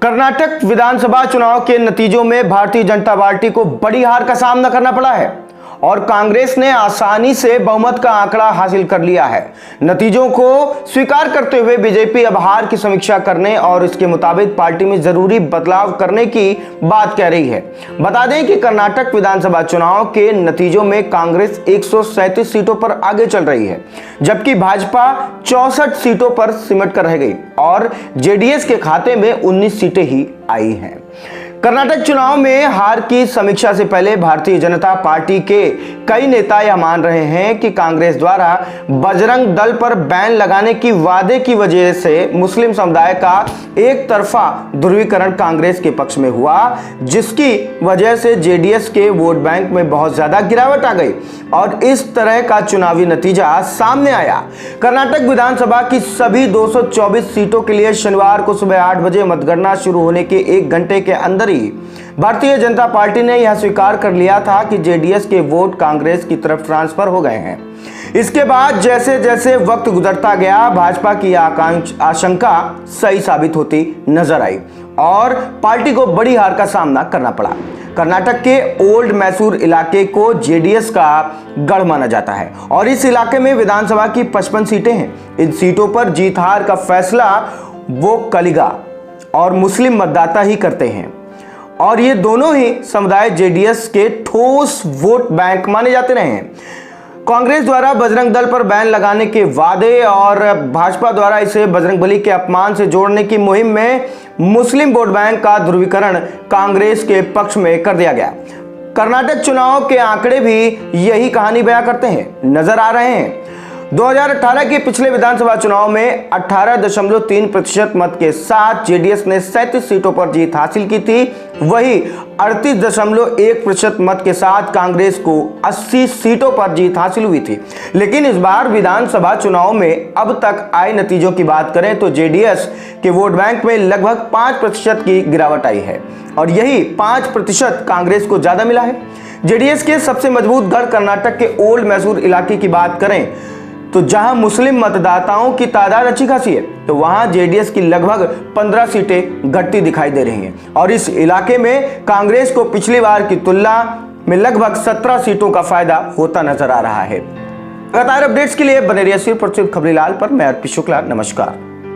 कर्नाटक विधानसभा चुनाव के नतीजों में भारतीय जनता पार्टी को बड़ी हार का सामना करना पड़ा है और कांग्रेस ने आसानी से बहुमत का आंकड़ा हासिल कर लिया है। नतीजों को स्वीकार करते हुए बीजेपी अब हार की समीक्षा करने और इसके मुताबिक पार्टी में जरूरी बदलाव करने की बात कह रही है। बता दें कि कर्नाटक विधानसभा चुनाव के नतीजों में कांग्रेस 137 सीटों पर आगे चल रही है, जबकि भाजपा 64 सीटों पर सिमट कर रह गई और जेडीएस के खाते में 19 सीटें ही आई हैं। कर्नाटक चुनाव में हार की समीक्षा से पहले भारतीय जनता पार्टी के कई नेता यह मान रहे हैं कि कांग्रेस द्वारा बजरंग दल पर बैन लगाने की वादे की वजह से मुस्लिम समुदाय का एक तरफा ध्रुवीकरण कांग्रेस के पक्ष में हुआ, जिसकी वजह से जेडीएस के वोट बैंक में बहुत ज्यादा गिरावट आ गई और इस तरह का चुनावी नतीजा सामने आया। कर्नाटक विधानसभा की सभी 224 सीटों के लिए शनिवार को सुबह 8 बजे मतगणना शुरू होने के 1 घंटे के अंदर भारतीय जनता पार्टी ने यह स्वीकार कर लिया था कि जेडीएस के वोट कांग्रेस की तरफ ट्रांसफर हो गए हैं। इसके बाद जैसे जैसे वक्त गुजरता गया, भाजपा की आशंका सही साबित होती नजर आई और पार्टी को बड़ी हार का सामना करना पड़ा। कर्नाटक के ओल्ड मैसूर इलाके को जेडीएस का गढ़ माना जाता है और इस इलाके में विधानसभा की 55 सीटें हैं। इन सीटों पर जीत हार का फैसला वो कलिगा और मुस्लिम मतदाता ही करते हैं और ये दोनों ही समुदाय जेडीएस के ठोस वोट बैंक माने जाते रहे हैं। कांग्रेस द्वारा बजरंग दल पर बैन लगाने के वादे और भाजपा द्वारा इसे बजरंगबली के अपमान से जोड़ने की मुहिम में मुस्लिम वोट बैंक का ध्रुवीकरण कांग्रेस के पक्ष में कर दिया गया। कर्नाटक चुनाव के आंकड़े भी यही कहानी बयां करते हैं नजर आ रहे हैं। 2018 के पिछले विधानसभा चुनाव में 18.3% मत के साथ जेडीएस ने 37 सीटों पर जीत हासिल की थी। वही 38.1% मत के साथ कांग्रेस को 80 सीटों पर जीत हासिल हुई थी। लेकिन इस बार विधानसभा चुनाव में अब तक आए नतीजों की बात करें तो जेडीएस के वोट बैंक में लगभग 5% की गिरावट आई है और यही 5% कांग्रेस को ज्यादा मिला है। जेडीएस के सबसे मजबूत गढ़ कर्नाटक के ओल्ड मैसूर इलाके की बात करें तो जहां मुस्लिम मतदाताओं की तादाद अच्छी खासी है, तो वहां जेडीएस की लगभग 15 सीटें घटती दिखाई दे रही हैं और इस इलाके में कांग्रेस को पिछली बार की तुलना में लगभग 17 सीटों का फायदा होता नजर आ रहा है। लगातार अपडेट्स के लिए बने रहिए सिर्फ और सिर्फ खबरीलाल पर। मैं अर्पित शुक्ला, नमस्कार।